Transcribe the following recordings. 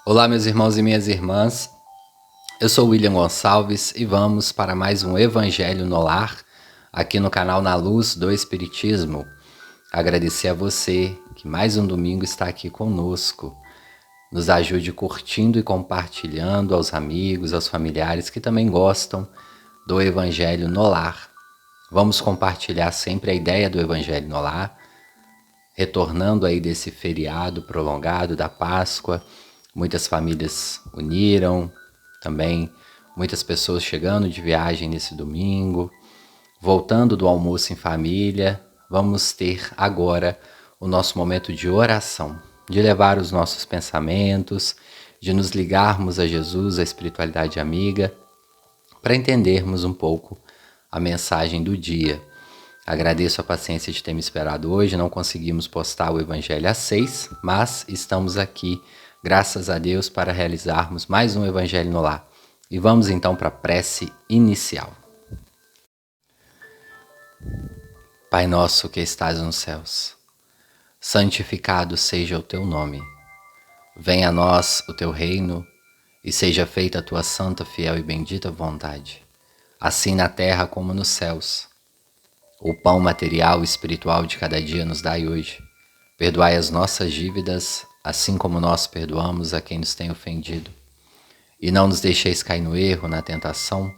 Olá, meus irmãos e minhas irmãs. Eu sou William Gonçalves e vamos para mais um Evangelho no Lar, aqui no canal Na Luz do Espiritismo. Agradecer a você que mais um domingo está aqui conosco. Nos ajude curtindo e compartilhando aos amigos, aos familiares que também gostam do Evangelho no Lar. Vamos compartilhar sempre a ideia do Evangelho no Lar, retornando aí desse feriado prolongado da Páscoa. Muitas famílias uniram, também muitas pessoas chegando de viagem nesse domingo, voltando do almoço em família. Vamos ter agora o nosso momento de oração, de levar os nossos pensamentos, de nos ligarmos a Jesus, a espiritualidade amiga, para entendermos um pouco a mensagem do dia. Agradeço a paciência de ter me esperado hoje. Não conseguimos postar o Evangelho às 6, mas estamos aqui, graças a Deus, para realizarmos mais um Evangelho no Lar. E vamos então para a prece inicial. Pai nosso que estás nos céus, santificado seja o teu nome. Venha a nós o teu reino e seja feita a tua santa, fiel e bendita vontade, assim na terra como nos céus. O pão material e espiritual de cada dia nos dai hoje. Perdoai as nossas dívidas, assim como nós perdoamos a quem nos tem ofendido. E não nos deixeis cair no erro, na tentação,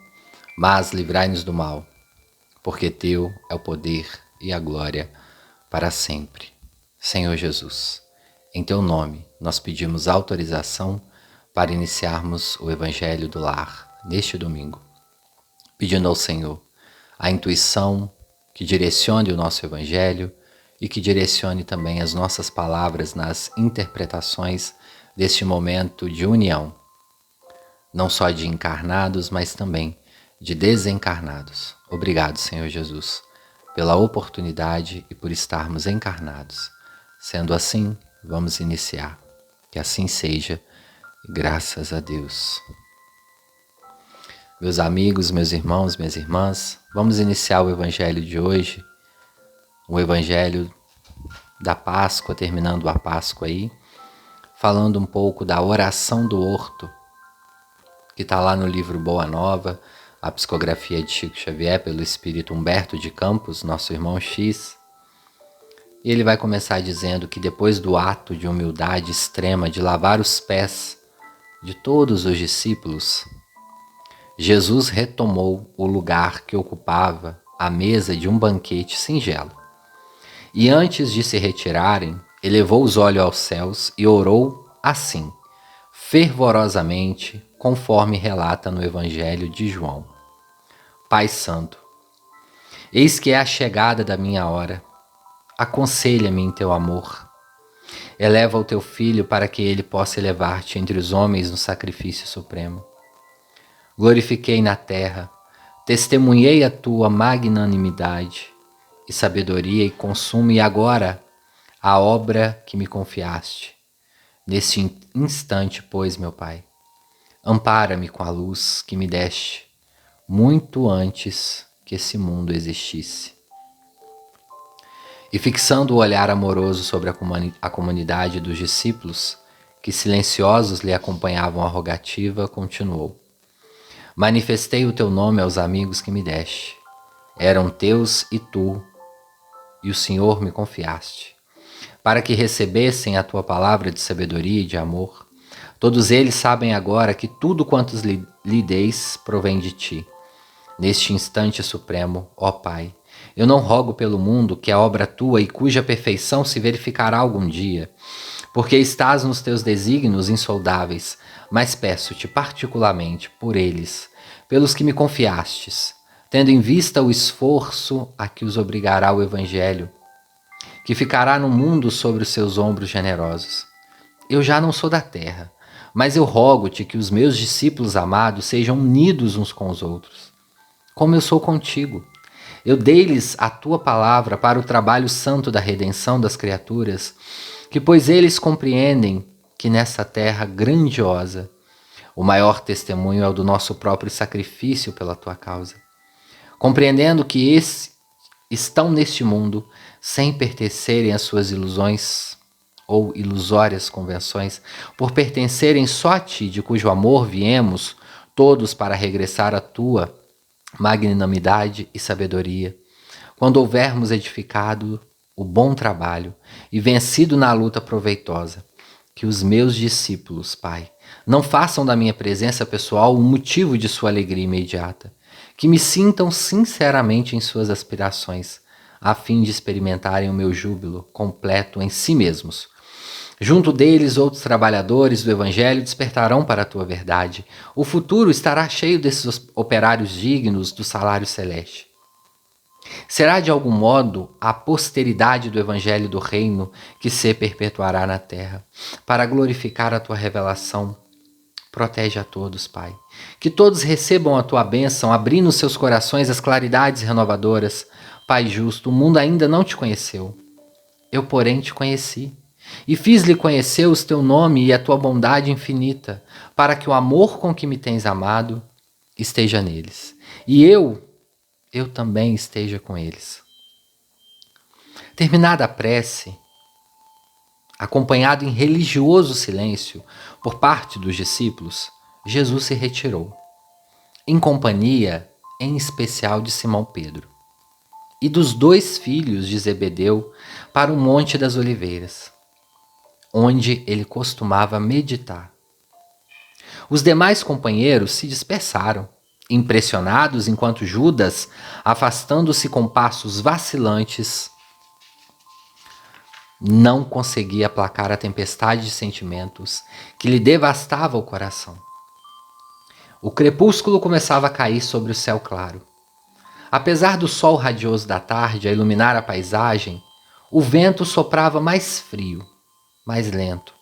mas livrai-nos do mal, porque teu é o poder e a glória para sempre. Senhor Jesus, em teu nome nós pedimos autorização para iniciarmos o Evangelho do Lar neste domingo, pedindo ao Senhor a intuição que direcione o nosso Evangelho e que direcione também as nossas palavras nas interpretações deste momento de união, não só de encarnados, mas também de desencarnados. Obrigado, Senhor Jesus, pela oportunidade e por estarmos encarnados. Sendo assim, vamos iniciar. Que assim seja, graças a Deus. Meus amigos, meus irmãos, minhas irmãs, vamos iniciar o Evangelho de hoje, o Evangelho da Páscoa, terminando a Páscoa aí, falando um pouco da oração do horto, que está lá no livro Boa Nova, a psicografia de Chico Xavier pelo espírito Humberto de Campos, nosso irmão X. E ele vai começar dizendo que depois do ato de humildade extrema de lavar os pés de todos os discípulos, Jesus retomou o lugar que ocupava à mesa de um banquete singelo. E antes de se retirarem, elevou os olhos aos céus e orou assim, fervorosamente, conforme relata no Evangelho de João. Pai Santo, eis que é a chegada da minha hora. Aconselha-me em teu amor. Eleva o teu Filho para que ele possa elevar-te entre os homens no sacrifício supremo. Glorifiquei na terra, testemunhei a tua magnanimidade e sabedoria e consume agora a obra que me confiaste. Neste instante, pois, meu Pai, ampara-me com a luz que me deste, muito antes que esse mundo existisse. E fixando o olhar amoroso sobre a comunidade dos discípulos, que silenciosos lhe acompanhavam a rogativa, continuou. Manifestei o teu nome aos amigos que me deste. Eram teus e tu, e o Senhor me confiaste, para que recebessem a tua palavra de sabedoria e de amor. Todos eles sabem agora que tudo quantos lhe deis provém de ti. Neste instante supremo, ó Pai, eu não rogo pelo mundo, que é obra tua e cuja perfeição se verificará algum dia, porque estás nos teus desígnios insondáveis, mas peço-te particularmente por eles, pelos que me confiastes, tendo em vista o esforço a que os obrigará o Evangelho, que ficará no mundo sobre os seus ombros generosos. Eu já não sou da terra, mas eu rogo-te que os meus discípulos amados sejam unidos uns com os outros, como eu sou contigo. Eu dei-lhes a tua palavra para o trabalho santo da redenção das criaturas, que pois eles compreendem que nessa terra grandiosa o maior testemunho é o do nosso próprio sacrifício pela tua causa. Compreendendo que estão neste mundo sem pertencerem às suas ilusões ou ilusórias convenções, por pertencerem só a ti, de cujo amor viemos todos para regressar à tua magnanimidade e sabedoria, quando houvermos edificado o bom trabalho e vencido na luta proveitosa, que os meus discípulos, Pai, não façam da minha presença pessoal o motivo de sua alegria imediata, que me sintam sinceramente em suas aspirações, a fim de experimentarem o meu júbilo completo em si mesmos. Junto deles, outros trabalhadores do Evangelho despertarão para a tua verdade. O futuro estará cheio desses operários dignos do salário celeste. Será de algum modo a posteridade do Evangelho do Reino que se perpetuará na terra, para glorificar a tua revelação. Protege a todos, Pai. Que todos recebam a tua bênção, abrindo seus corações às claridades renovadoras. Pai justo, o mundo ainda não te conheceu. Eu, porém, te conheci. E fiz-lhe conhecer o teu nome e a tua bondade infinita, para que o amor com que me tens amado esteja neles. E eu também esteja com eles. Terminada a prece, acompanhado em religioso silêncio por parte dos discípulos, Jesus se retirou, em companhia, em especial, de Simão Pedro e dos 2 filhos de Zebedeu, para o Monte das Oliveiras, onde ele costumava meditar. Os demais companheiros se dispersaram, impressionados, enquanto Judas, afastando-se com passos vacilantes, não conseguia aplacar a tempestade de sentimentos que lhe devastava o coração. O crepúsculo começava a cair sobre o céu claro. Apesar do sol radioso da tarde a iluminar a paisagem, o vento soprava mais frio, mais lento.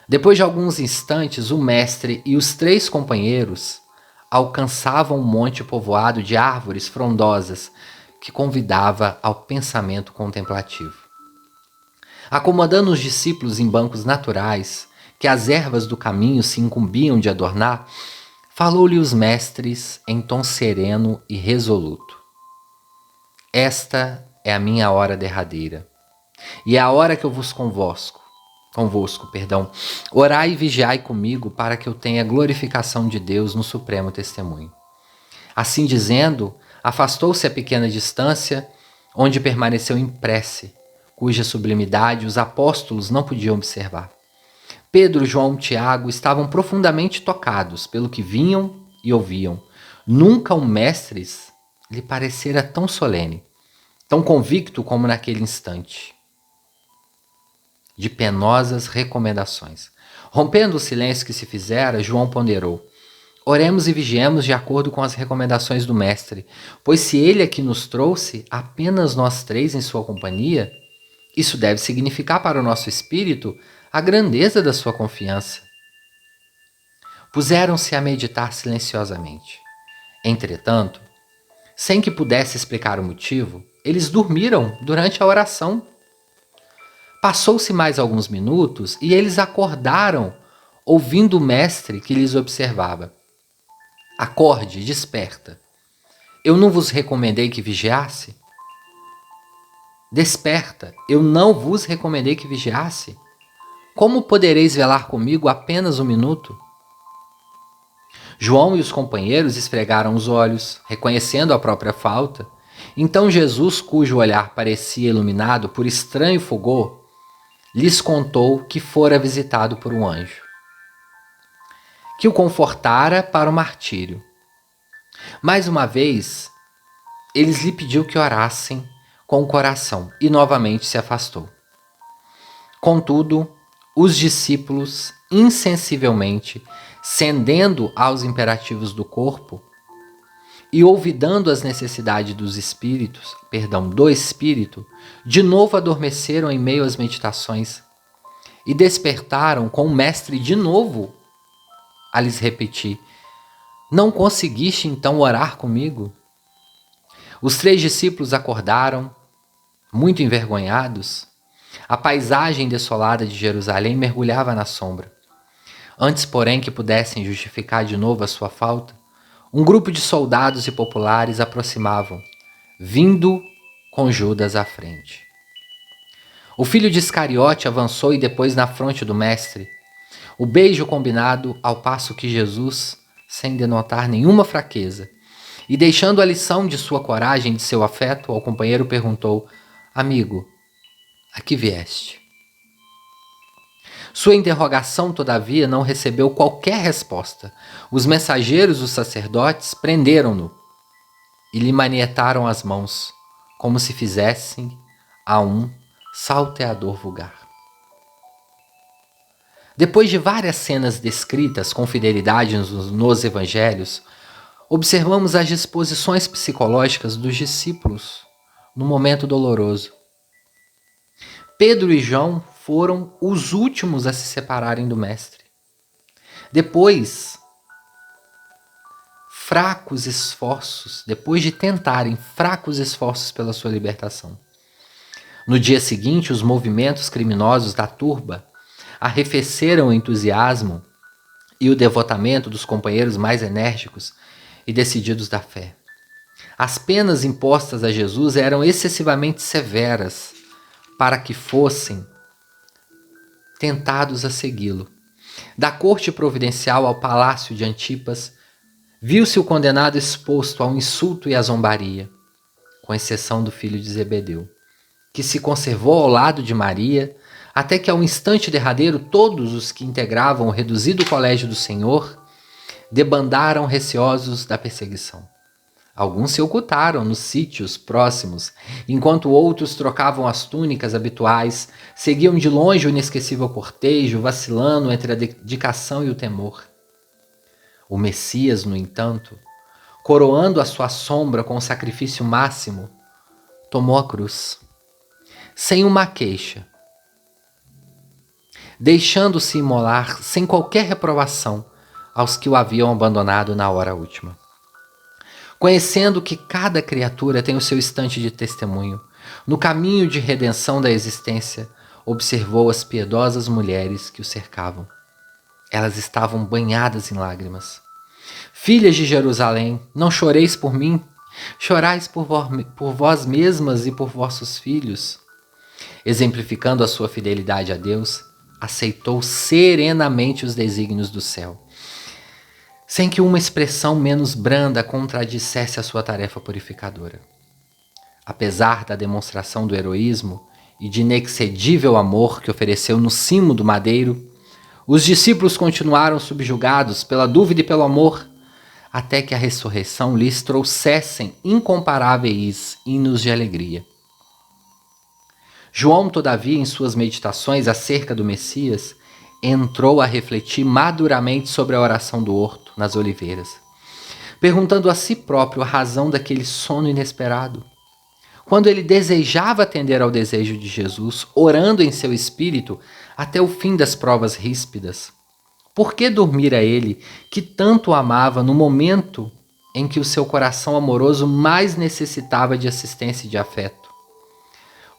Depois de alguns instantes, o mestre e os 3 companheiros alcançavam um monte povoado de árvores frondosas que convidava ao pensamento contemplativo. Acomodando os discípulos em bancos naturais, que as ervas do caminho se incumbiam de adornar, falou-lhe os mestres em tom sereno e resoluto. Esta é a minha hora derradeira, e é a hora que eu vos convosco. Orai e vigiai comigo para que eu tenha glorificação de Deus no supremo testemunho. Assim dizendo, afastou-se a pequena distância, onde permaneceu em prece, cuja sublimidade os apóstolos não podiam observar. Pedro, João e Tiago estavam profundamente tocados pelo que vinham e ouviam. Nunca um mestre lhe parecera tão solene, tão convicto como naquele instante de penosas recomendações. Rompendo o silêncio que se fizera, João ponderou: oremos e vigiemos de acordo com as recomendações do mestre, pois se ele aqui nos trouxe apenas nós 3 em sua companhia, isso deve significar para o nosso espírito a grandeza da sua confiança. Puseram-se a meditar silenciosamente. Entretanto, sem que pudesse explicar o motivo, eles dormiram durante a oração. Passou-se mais alguns minutos e eles acordaram, ouvindo o mestre que lhes observava. Acorde, desperta. Eu não vos recomendei que vigiasse? Desperta, eu não vos recomendei que vigiasse? Como podereis velar comigo apenas 1 minuto? João e os companheiros esfregaram os olhos, reconhecendo a própria falta. Então Jesus, cujo olhar parecia iluminado por estranho fulgor, lhes contou que fora visitado por um anjo, que o confortara para o martírio. Mais uma vez, eles lhe pediu que orassem com o coração e novamente se afastou. Contudo, os discípulos, insensivelmente, cedendo aos imperativos do corpo e olvidando as necessidades do espírito, de novo adormeceram em meio às meditações e despertaram com o mestre de novo a lhes repetir: não conseguiste então orar comigo? Os 3 discípulos acordaram, muito envergonhados. A paisagem desolada de Jerusalém mergulhava na sombra. Antes, porém, que pudessem justificar de novo a sua falta, um grupo de soldados e populares aproximavam, vindo com Judas à frente. O filho de Iscariote avançou e depois na fronte do mestre. O beijo combinado, ao passo que Jesus, sem denotar nenhuma fraqueza, e deixando a lição de sua coragem, de seu afeto, ao companheiro perguntou: Amigo, a que vieste? Sua interrogação, todavia, não recebeu qualquer resposta. Os mensageiros dos sacerdotes prenderam-no e lhe manietaram as mãos, como se fizessem a um salteador vulgar. Depois de várias cenas descritas com fidelidade nos evangelhos, observamos as disposições psicológicas dos discípulos no momento doloroso. Pedro e João foram os últimos a se separarem do mestre. Depois de tentarem fracos esforços pela sua libertação. No dia seguinte, os movimentos criminosos da turba arrefeceram o entusiasmo e o devotamento dos companheiros mais enérgicos e decididos da fé. As penas impostas a Jesus eram excessivamente severas para que fossem tentados a segui-lo. Da corte providencial ao palácio de Antipas, viu-se o condenado exposto ao insulto e à zombaria, com exceção do filho de Zebedeu, que se conservou ao lado de Maria, até que ao instante derradeiro todos os que integravam o reduzido colégio do Senhor debandaram receosos da perseguição. Alguns se ocultaram nos sítios próximos, enquanto outros trocavam as túnicas habituais, seguiam de longe o inesquecível cortejo, vacilando entre a dedicação e o temor. O Messias, no entanto, coroando a sua sombra com o sacrifício máximo, tomou a cruz, sem uma queixa, deixando-se imolar sem qualquer reprovação aos que o haviam abandonado na hora última. Conhecendo que cada criatura tem o seu instante de testemunho, no caminho de redenção da existência, observou as piedosas mulheres que o cercavam. Elas estavam banhadas em lágrimas. Filhas de Jerusalém, não choreis por mim, chorais por vós mesmas e por vossos filhos. Exemplificando a sua fidelidade a Deus, aceitou serenamente os desígnios do céu, sem que uma expressão menos branda contradissesse a sua tarefa purificadora. Apesar da demonstração do heroísmo e de inexcedível amor que ofereceu no cimo do madeiro, os discípulos continuaram subjugados pela dúvida e pelo amor, até que a ressurreição lhes trouxessem incomparáveis hinos de alegria. João, todavia, em suas meditações acerca do Messias, entrou a refletir maduramente sobre a oração do horto nas oliveiras, perguntando a si próprio a razão daquele sono inesperado. Quando ele desejava atender ao desejo de Jesus, orando em seu espírito até o fim das provas ríspidas, por que dormira ele, que tanto o amava, no momento em que o seu coração amoroso mais necessitava de assistência e de afeto?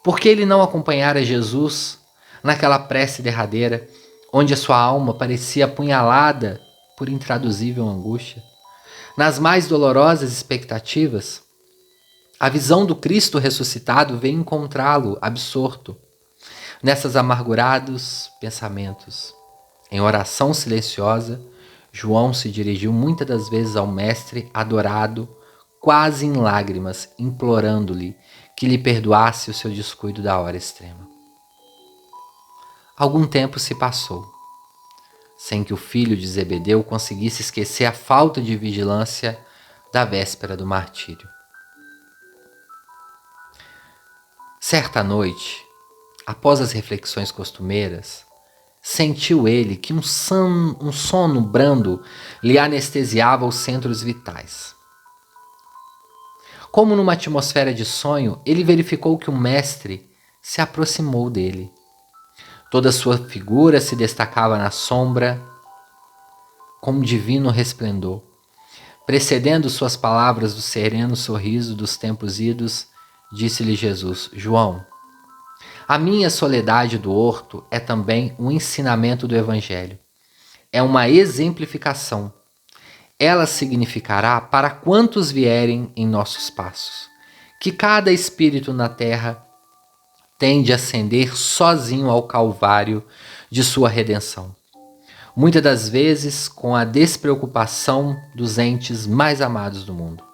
Por que ele não acompanhara Jesus naquela prece derradeira, onde a sua alma parecia apunhalada por intraduzível angústia? Nas mais dolorosas expectativas, a visão do Cristo ressuscitado veio encontrá-lo absorto nessas amargurados pensamentos. Em oração silenciosa, João se dirigiu muitas das vezes ao Mestre adorado, quase em lágrimas, implorando-lhe que lhe perdoasse o seu descuido da hora extrema. Algum tempo se passou, sem que o filho de Zebedeu conseguisse esquecer a falta de vigilância da véspera do martírio. Certa noite, após as reflexões costumeiras, sentiu ele que um sono brando lhe anestesiava os centros vitais. Como numa atmosfera de sonho, ele verificou que o mestre se aproximou dele. Toda sua figura se destacava na sombra com um divino resplendor. Precedendo suas palavras do sereno sorriso dos tempos idos, disse-lhe Jesus: João, a minha soledade do horto é também um ensinamento do Evangelho. É uma exemplificação. Ela significará para quantos vierem em nossos passos, que cada espírito na terra tem de ascender sozinho ao Calvário de sua redenção. Muitas das vezes com a despreocupação dos entes mais amados do mundo.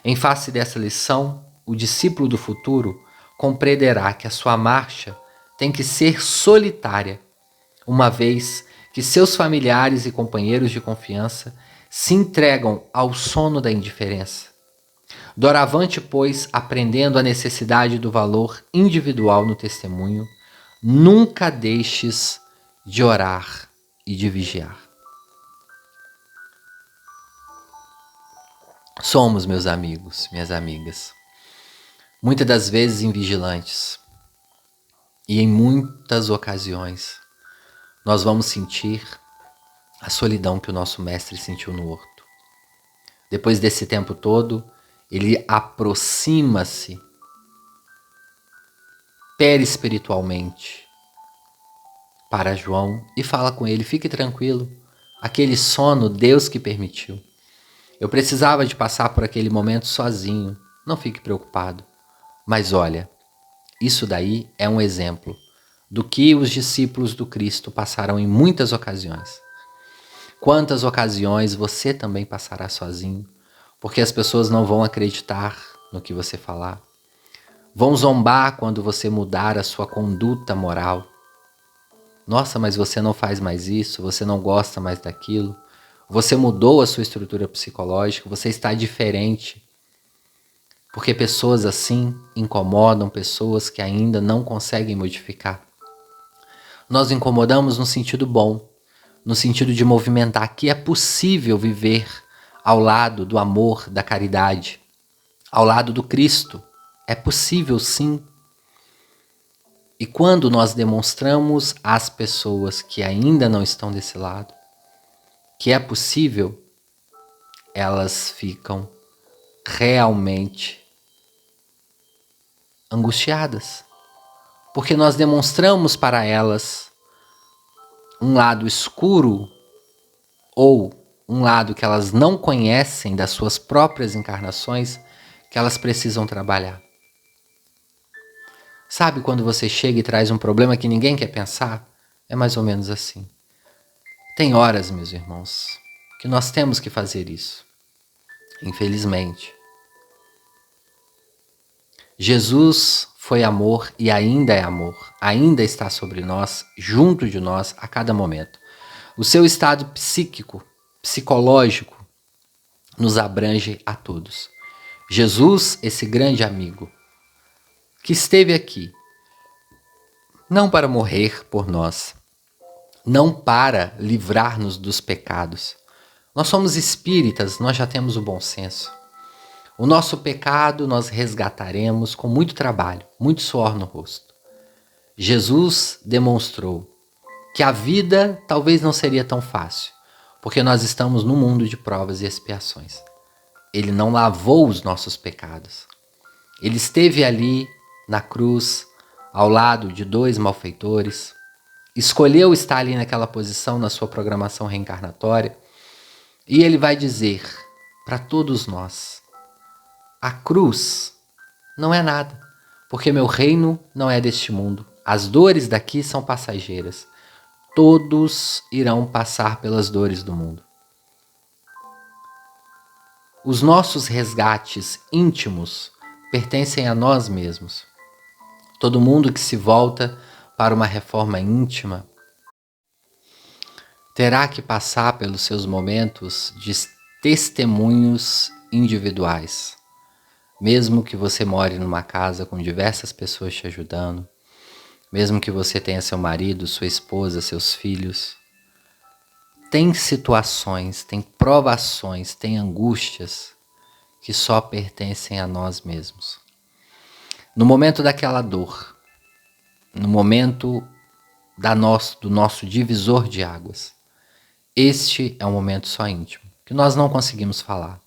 Em face dessa lição, o discípulo do futuro compreenderá que a sua marcha tem que ser solitária, uma vez que seus familiares e companheiros de confiança se entregam ao sono da indiferença. Doravante, pois, aprendendo a necessidade do valor individual no testemunho, nunca deixes de orar e de vigiar. Somos, meus amigos, minhas amigas, muitas das vezes invigilantes, e em muitas ocasiões nós vamos sentir a solidão que o nosso mestre sentiu no horto. Depois desse tempo todo, ele aproxima-se perispiritualmente para João e fala com ele: fique tranquilo, aquele sono Deus que permitiu. Eu precisava de passar por aquele momento sozinho, não fique preocupado. Mas olha, isso daí é um exemplo do que os discípulos do Cristo passaram em muitas ocasiões. Quantas ocasiões você também passará sozinho, porque as pessoas não vão acreditar no que você falar. Vão zombar quando você mudar a sua conduta moral. Nossa, mas você não faz mais isso, você não gosta mais daquilo. Você mudou a sua estrutura psicológica, você está diferente. Porque pessoas assim incomodam pessoas que ainda não conseguem modificar. Nós incomodamos no sentido bom, no sentido de movimentar que é possível viver ao lado do amor, da caridade, ao lado do Cristo. É possível, sim. E quando nós demonstramos às pessoas que ainda não estão desse lado que é possível, elas ficam realmente angustiadas, porque nós demonstramos para elas um lado escuro ou um lado que elas não conhecem das suas próprias encarnações que elas precisam trabalhar. Sabe quando você chega e traz um problema que ninguém quer pensar? É mais ou menos assim. Tem horas, meus irmãos, que nós temos que fazer isso. Infelizmente. Jesus foi amor e ainda é amor. Ainda está sobre nós, junto de nós, a cada momento. O seu estado psíquico, psicológico, nos abrange a todos. Jesus, esse grande amigo, que esteve aqui, não para morrer por nós, não para livrar-nos dos pecados. Nós somos espíritas, nós já temos o bom senso. O nosso pecado nós resgataremos com muito trabalho, muito suor no rosto. Jesus demonstrou que a vida talvez não seria tão fácil, porque nós estamos num mundo de provas e expiações. Ele não lavou os nossos pecados. Ele esteve ali na cruz, ao lado de 2 malfeitores, escolheu estar ali naquela posição na sua programação reencarnatória, e ele vai dizer para todos nós: a cruz não é nada, porque meu reino não é deste mundo. As dores daqui são passageiras. Todos irão passar pelas dores do mundo. Os nossos resgates íntimos pertencem a nós mesmos. Todo mundo que se volta para uma reforma íntima terá que passar pelos seus momentos de testemunhos individuais. Mesmo que você more numa casa com diversas pessoas te ajudando, mesmo que você tenha seu marido, sua esposa, seus filhos, tem situações, tem provações, tem angústias que só pertencem a nós mesmos. No momento daquela dor, no momento do nosso divisor de águas, este é um momento só íntimo, que nós não conseguimos falar.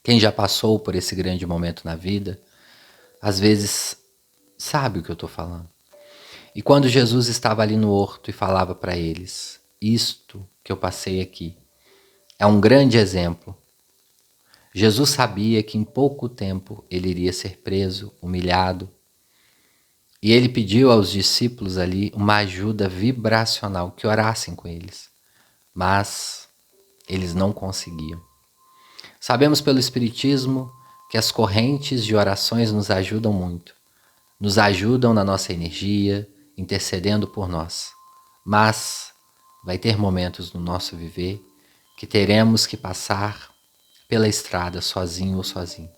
Quem já passou por esse grande momento na vida, às vezes sabe o que eu estou falando. E quando Jesus estava ali no horto e falava para eles: isto que eu passei aqui é um grande exemplo. Jesus sabia que em pouco tempo ele iria ser preso, humilhado, E ele pediu aos discípulos ali uma ajuda vibracional, que orassem com eles. Mas eles não conseguiam. Sabemos pelo Espiritismo que as correntes de orações nos ajudam muito. Nos ajudam na nossa energia, intercedendo por nós. Mas vai ter momentos no nosso viver que teremos que passar pela estrada sozinho ou sozinho.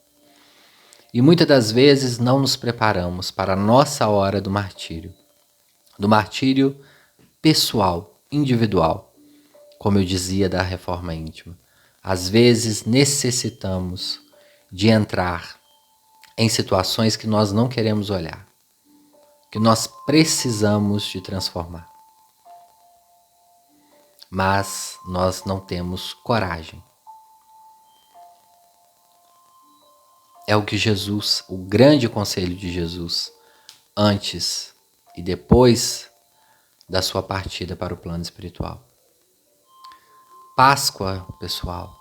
E muitas das vezes não nos preparamos para a nossa hora do martírio pessoal, individual, como eu dizia da reforma íntima. Às vezes necessitamos de entrar em situações que nós não queremos olhar, que nós precisamos de transformar. Mas nós não temos coragem. É o que Jesus, o grande conselho de Jesus, antes e depois da sua partida para o plano espiritual. Páscoa, pessoal,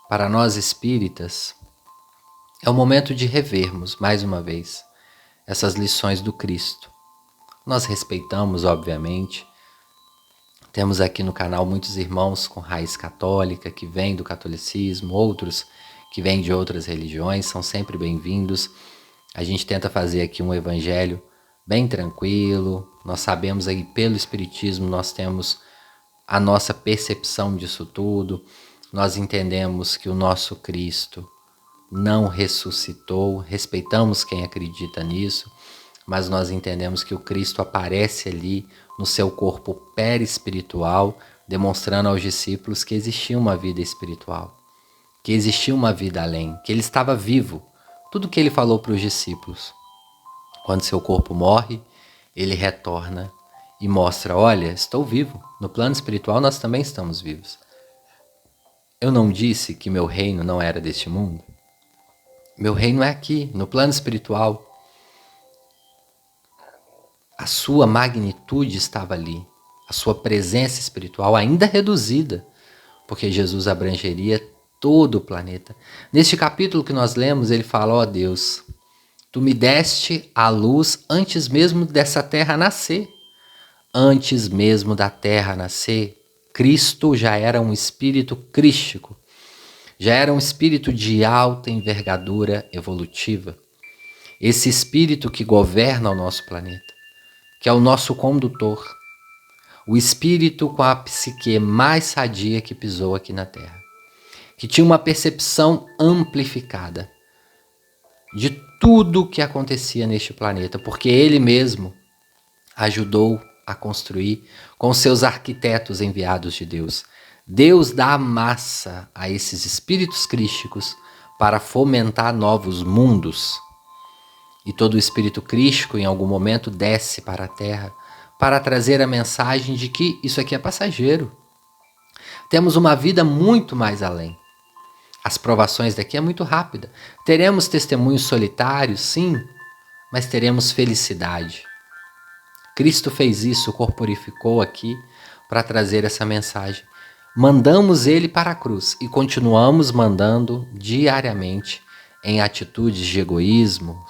para nós espíritas, é o momento de revermos, mais uma vez, essas lições do Cristo. Nós respeitamos, obviamente. Temos aqui no canal muitos irmãos com raiz católica, que vêm do catolicismo, outros que vêm de outras religiões, são sempre bem-vindos. A gente tenta fazer aqui um evangelho bem tranquilo. Nós sabemos aí pelo Espiritismo, nós temos a nossa percepção disso tudo. Nós entendemos que o nosso Cristo não ressuscitou, respeitamos quem acredita nisso, mas nós entendemos que o Cristo aparece ali no seu corpo perispiritual, demonstrando aos discípulos que existia uma vida espiritual, que existia uma vida além, que ele estava vivo. Tudo que ele falou para os discípulos. Quando seu corpo morre, ele retorna e mostra, olha, estou vivo. No plano espiritual nós também estamos vivos. Eu não disse que meu reino não era deste mundo? Meu reino é aqui, no plano espiritual. A sua magnitude estava ali. A sua presença espiritual ainda reduzida, porque Jesus abrangeria todo o planeta. Neste capítulo que nós lemos, ele fala, ó Deus, tu me deste a luz antes mesmo dessa terra nascer. Antes mesmo da terra nascer, Cristo já era um espírito crístico. Já era um espírito de alta envergadura evolutiva. Esse espírito que governa o nosso planeta, que é o nosso condutor. O espírito com a psique mais sadia que pisou aqui na Terra. Que tinha uma percepção amplificada de tudo o que acontecia neste planeta, porque ele mesmo ajudou a construir com seus arquitetos enviados de Deus. Deus dá massa a esses espíritos crísticos para fomentar novos mundos. E todo o espírito crístico em algum momento desce para a Terra para trazer a mensagem de que isso aqui é passageiro. Temos uma vida muito mais além. As provações daqui é muito rápida. Teremos testemunhos solitários, sim, mas teremos felicidade. Cristo fez isso, corporificou aqui para trazer essa mensagem. Mandamos ele para a cruz e continuamos mandando diariamente em atitudes de egoísmo.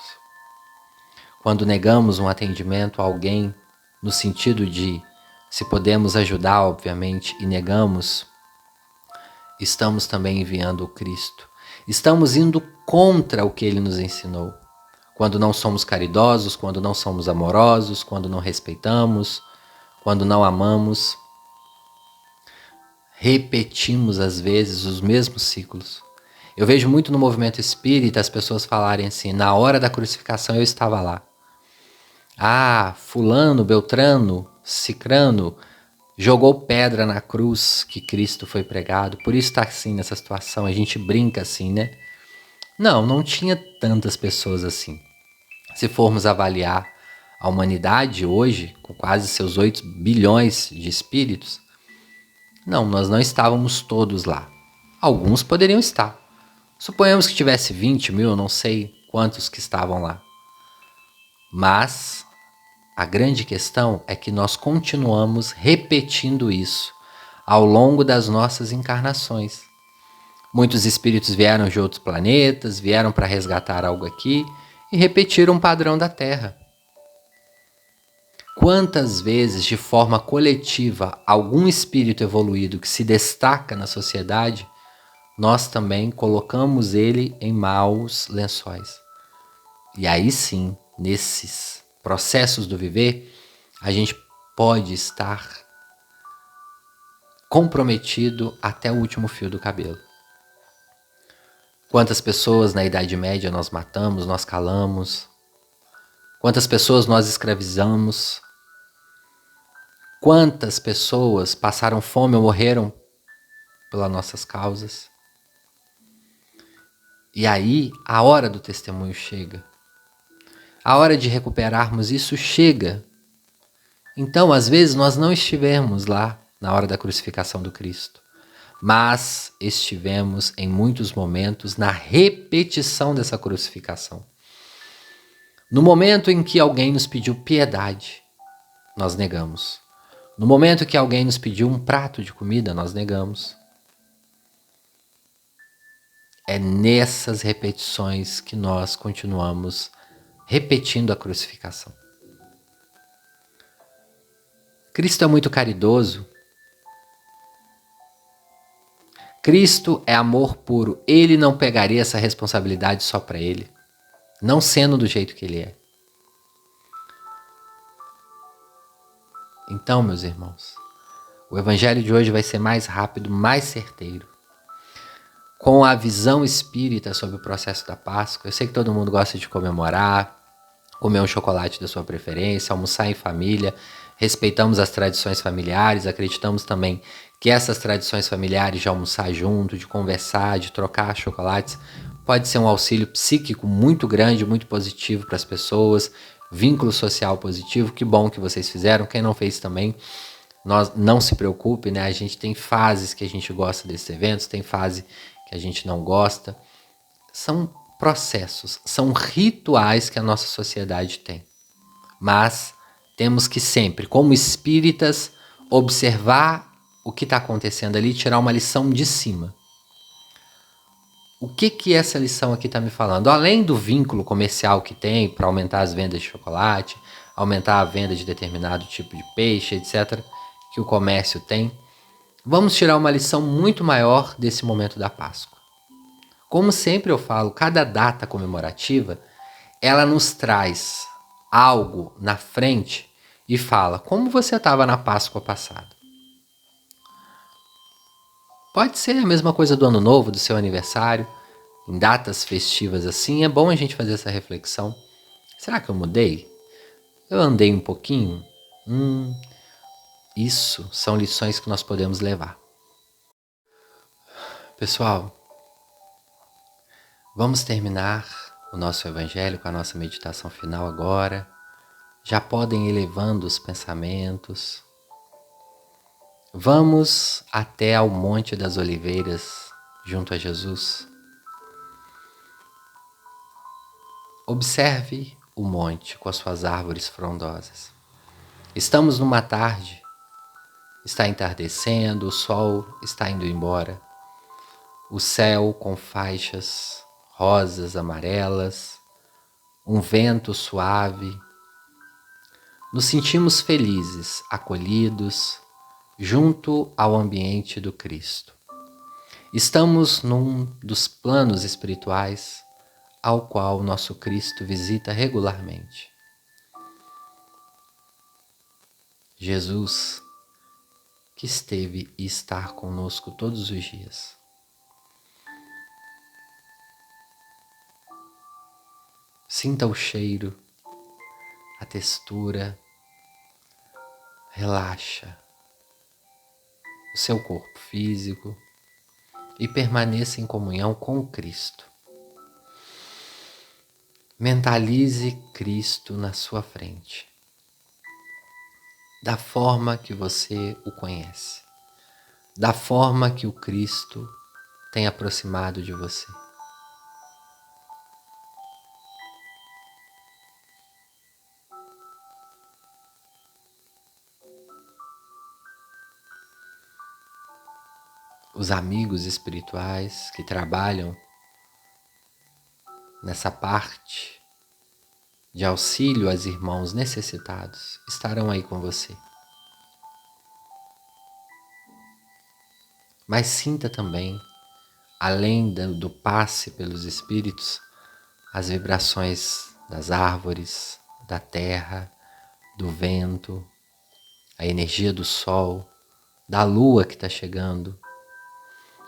Quando negamos um atendimento a alguém no sentido de se podemos ajudar, obviamente, e negamos, estamos também enviando o Cristo. Estamos indo contra o que ele nos ensinou. Quando não somos caridosos, quando não somos amorosos, quando não respeitamos, quando não amamos, repetimos às vezes os mesmos ciclos. Eu vejo muito no movimento espírita as pessoas falarem assim, na hora da crucificação eu estava lá. Ah, fulano, beltrano, cicrano jogou pedra na cruz que Cristo foi pregado, por isso está assim nessa situação, a gente brinca assim, né? Não tinha tantas pessoas assim. Se formos avaliar a humanidade hoje, com quase seus 8 bilhões de espíritos, nós não estávamos todos lá. Alguns poderiam estar. Suponhamos que tivesse 20 mil, eu não sei quantos que estavam lá. Mas a grande questão é que nós continuamos repetindo isso ao longo das nossas encarnações. Muitos espíritos vieram de outros planetas, vieram para resgatar algo aqui e repetiram um padrão da Terra. quantas vezes, de forma coletiva, algum espírito evoluído que se destaca na sociedade, nós também colocamos ele em maus lençóis. E aí sim, nesses processos do viver, a gente pode estar comprometido até o último fio do cabelo. Quantas pessoas na Idade Média nós matamos, nós calamos? Quantas pessoas nós escravizamos? Quantas pessoas passaram fome ou morreram pelas nossas causas? E aí, a hora do testemunho chega. A hora de recuperarmos isso chega. Então, às vezes, nós não estivemos lá na hora da crucificação do Cristo, mas estivemos em muitos momentos na repetição dessa crucificação. No momento em que alguém nos pediu piedade, nós negamos. No momento que alguém nos pediu um prato de comida, nós negamos. É nessas repetições que nós continuamos repetindo a crucificação. Cristo é muito caridoso. Cristo é amor puro. Ele não pegaria essa responsabilidade só para ele, não sendo do jeito que ele é. Então, meus irmãos, o evangelho de hoje vai ser mais rápido, mais certeiro. Com a visão espírita sobre o processo da Páscoa, eu sei que todo mundo gosta de comemorar, comer um chocolate da sua preferência, almoçar em família, respeitamos as tradições familiares, acreditamos também que essas tradições familiares de almoçar junto, de conversar, de trocar chocolates, pode ser um auxílio psíquico muito grande, muito positivo para as pessoas, vínculo social positivo. Que bom que vocês fizeram, quem não fez também, não se preocupe, né? A gente tem fases que a gente gosta desses eventos, tem fase que a gente não gosta. São processos, são rituais que a nossa sociedade tem. Mas temos que sempre, como espíritas, observar o que está acontecendo ali e tirar uma lição de cima. O que essa lição aqui está me falando? Além do vínculo comercial que tem para aumentar as vendas de chocolate, aumentar a venda de determinado tipo de peixe, etc., que o comércio tem, vamos tirar uma lição muito maior desse momento da Páscoa. Como sempre eu falo, cada data comemorativa, ela nos traz algo na frente e fala como você estava na Páscoa passada. Pode ser a mesma coisa do Ano Novo, do seu aniversário, em datas festivas assim, é bom a gente fazer essa reflexão. Será que eu mudei? Eu andei um pouquinho? Isso são lições que nós podemos levar. Pessoal, vamos terminar o nosso evangelho com a nossa meditação final agora. Já podem ir elevando os pensamentos. Vamos até ao Monte das Oliveiras, junto a Jesus. Observe o monte com as suas árvores frondosas. Estamos numa tarde, está entardecendo, o sol está indo embora. O céu com faixas rosas, amarelas, um vento suave. Nos sentimos felizes, acolhidos, junto ao ambiente do Cristo. Estamos num dos planos espirituais ao qual nosso Cristo visita regularmente. Jesus, que esteve e está conosco todos os dias. Sinta o cheiro, a textura, relaxa o seu corpo físico e permaneça em comunhão com o Cristo. Mentalize Cristo na sua frente, da forma que você o conhece, da forma que o Cristo tem aproximado de você. Os amigos espirituais que trabalham nessa parte de auxílio aos irmãos necessitados estarão aí com você. Mas sinta também, além do passe pelos espíritos, as vibrações das árvores, da terra, do vento, a energia do sol, da lua que está chegando,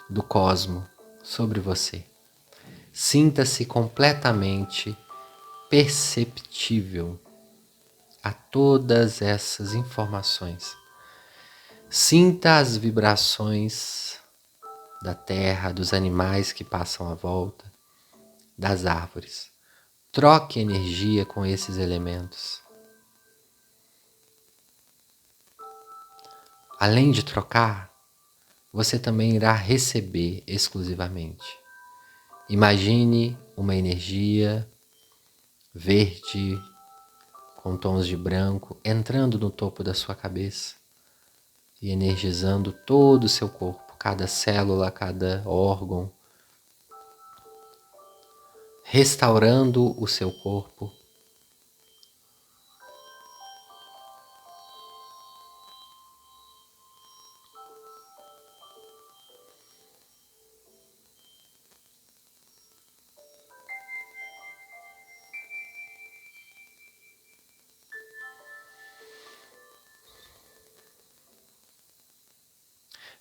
do cosmo sobre você. Sinta-se completamente perceptível a todas essas informações. Sinta as vibrações da terra, dos animais que passam à volta, das árvores. Troque energia com esses elementos. Além de trocar, você também irá receber exclusivamente. Imagine uma energia verde com tons de branco entrando no topo da sua cabeça e energizando todo o seu corpo, cada célula, cada órgão, restaurando o seu corpo.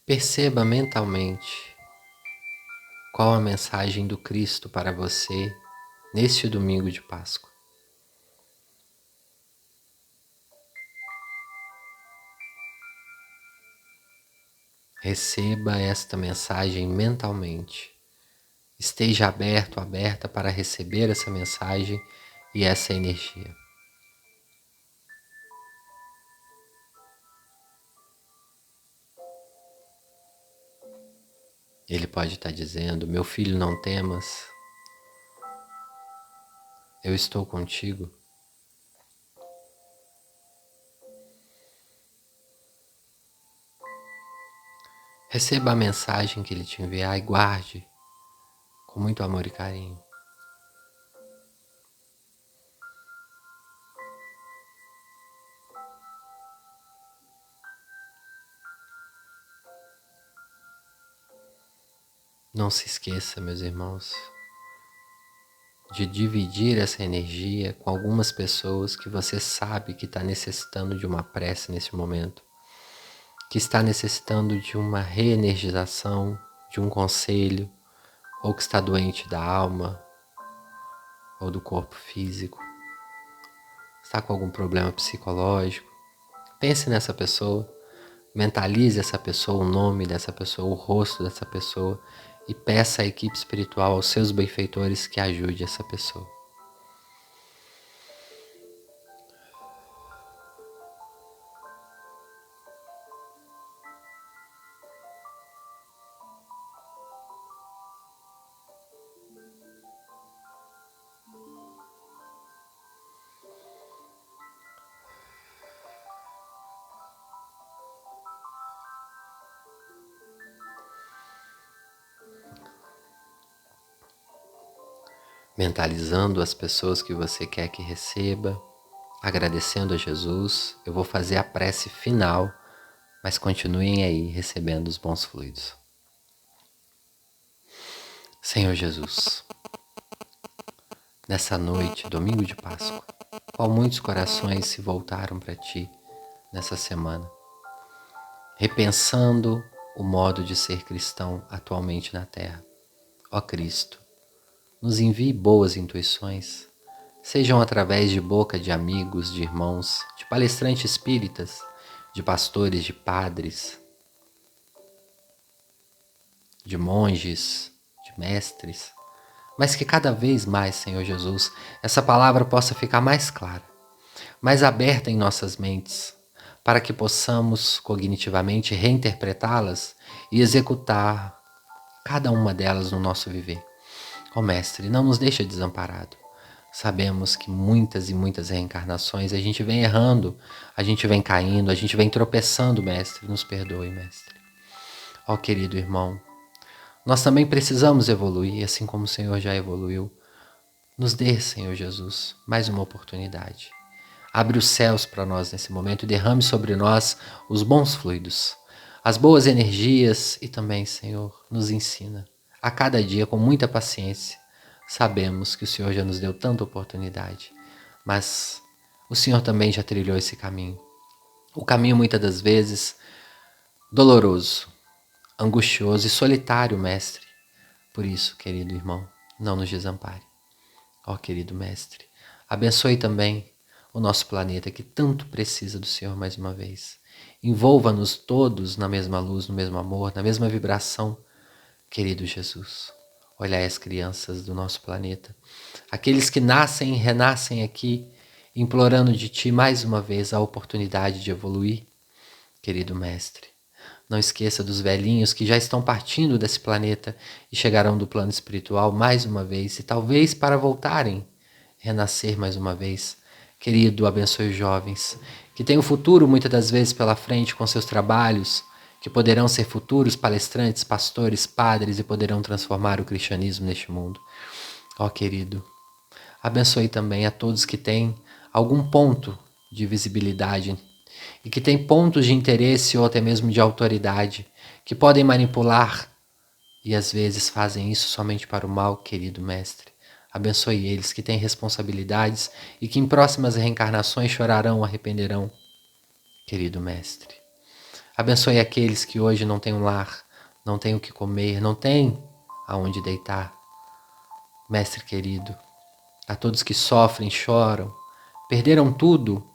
Perceba mentalmente qual a mensagem do Cristo para você neste domingo de Páscoa. Receba esta mensagem mentalmente. Esteja aberto, aberta para receber essa mensagem e essa energia. Ele pode estar dizendo: meu filho, não temas, eu estou contigo. Receba a mensagem que ele te enviar e guarde com muito amor e carinho. Não se esqueça, meus irmãos, de dividir essa energia com algumas pessoas que você sabe que está necessitando de uma prece nesse momento, que está necessitando de uma reenergização, de um conselho, ou que está doente da alma ou do corpo físico, está com algum problema psicológico. Pense nessa pessoa, mentalize essa pessoa, o nome dessa pessoa, o rosto dessa pessoa e peça à equipe espiritual, aos seus benfeitores, que ajude essa pessoa. Mentalizando as pessoas que você quer que receba, agradecendo a Jesus, eu vou fazer a prece final, mas continuem aí recebendo os bons fluidos. Senhor Jesus, nessa noite, domingo de Páscoa, qual muitos corações se voltaram para Ti nessa semana, repensando o modo de ser cristão atualmente na Terra. Ó Cristo, nos envie boas intuições, sejam através de boca de amigos, de irmãos, de palestrantes espíritas, de pastores, de padres, de monges, de mestres, mas que cada vez mais, Senhor Jesus, essa palavra possa ficar mais clara, mais aberta em nossas mentes, para que possamos cognitivamente reinterpretá-las e executar cada uma delas no nosso viver. Ó Mestre, não nos deixa desamparado. Sabemos que muitas e muitas reencarnações a gente vem errando, a gente vem caindo, a gente vem tropeçando, Mestre. Nos perdoe, Mestre. Ó querido irmão, nós também precisamos evoluir, assim como o Senhor já evoluiu. Nos dê, Senhor Jesus, mais uma oportunidade. Abre os céus para nós nesse momento e derrame sobre nós os bons fluidos, as boas energias e também, Senhor, nos ensina a cada dia com muita paciência. Sabemos que o Senhor já nos deu tanta oportunidade, mas o Senhor também já trilhou esse caminho. O caminho muitas das vezes doloroso, angustioso e solitário, Mestre. Por isso, querido irmão, não nos desampare. Ó querido Mestre, abençoe também o nosso planeta que tanto precisa do Senhor mais uma vez. Envolva-nos todos na mesma luz, no mesmo amor, na mesma vibração, querido Jesus. Olhai as crianças do nosso planeta, aqueles que nascem e renascem aqui, implorando de Ti mais uma vez a oportunidade de evoluir, querido Mestre. Não esqueça dos velhinhos que já estão partindo desse planeta e chegarão do plano espiritual mais uma vez, e talvez para voltarem, renascer mais uma vez. Querido, abençoe os jovens, que têm o futuro muitas das vezes pela frente com seus trabalhos, que poderão ser futuros palestrantes, pastores, padres e poderão transformar o cristianismo neste mundo. Ó querido, abençoe também a todos que têm algum ponto de visibilidade e que têm pontos de interesse ou até mesmo de autoridade, que podem manipular e às vezes fazem isso somente para o mal, querido Mestre. Abençoe eles que têm responsabilidades e que em próximas reencarnações chorarão, arrependerão, querido Mestre. Abençoe aqueles que hoje não têm um lar, não têm o que comer, não têm aonde deitar. Mestre querido, a todos que sofrem, choram, perderam tudo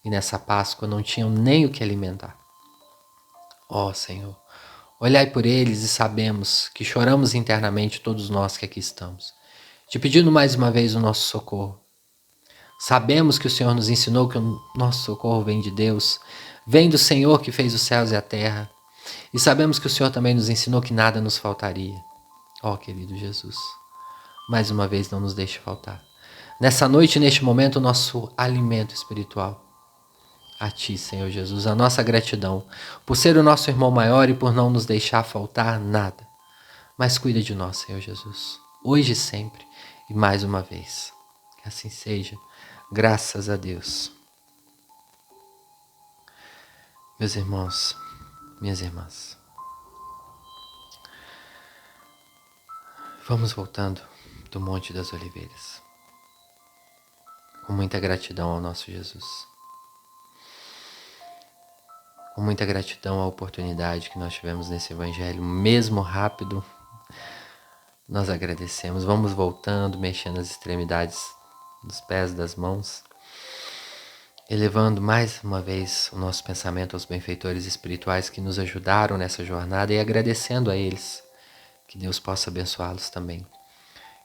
e nessa Páscoa não tinham nem o que alimentar. Ó Senhor, olhai por eles e sabemos que choramos internamente todos nós que aqui estamos, te pedindo mais uma vez o nosso socorro. Sabemos que o Senhor nos ensinou que o nosso socorro vem de Deus, vem do Senhor que fez os céus e a terra. E sabemos que o Senhor também nos ensinou que nada nos faltaria. Ó querido Jesus, mais uma vez não nos deixe faltar. Nessa noite, neste momento, o nosso alimento espiritual. A Ti, Senhor Jesus, a nossa gratidão por ser o nosso irmão maior e por não nos deixar faltar nada. Mas cuida de nós, Senhor Jesus, hoje e sempre e mais uma vez. Que assim seja, graças a Deus. Meus irmãos, minhas irmãs, vamos voltando do Monte das Oliveiras, com muita gratidão ao nosso Jesus. Com muita gratidão à oportunidade que nós tivemos nesse evangelho, mesmo rápido, nós agradecemos. Vamos voltando, mexendo as extremidades dos pés, das mãos, elevando mais uma vez o nosso pensamento aos benfeitores espirituais que nos ajudaram nessa jornada e agradecendo a eles. Que Deus possa abençoá-los também.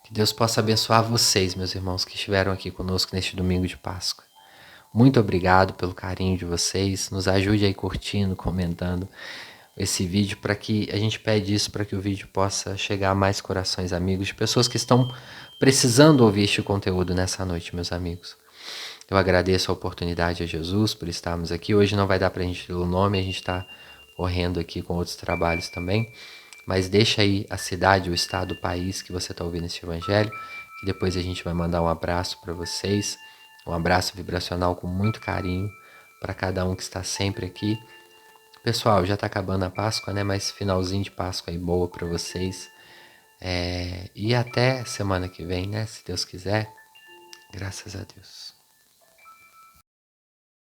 Que Deus possa abençoar vocês, meus irmãos, que estiveram aqui conosco neste domingo de Páscoa. Muito obrigado pelo carinho de vocês. Nos ajude aí curtindo, comentando esse vídeo, para que a gente pede isso, para que o vídeo possa chegar a mais corações amigos, de pessoas que estão precisando ouvir este conteúdo nessa noite, meus amigos. Eu agradeço a oportunidade a Jesus por estarmos aqui. Hoje não vai dar para a gente ler o nome, a gente está correndo aqui com outros trabalhos também. Mas deixa aí a cidade, o estado, o país que você está ouvindo esse evangelho, que depois a gente vai mandar um abraço para vocês. Um abraço vibracional com muito carinho para cada um que está sempre aqui. Pessoal, já está acabando a Páscoa, né? Mas finalzinho de Páscoa aí boa para vocês. E até semana que vem, né? Se Deus quiser. Graças a Deus.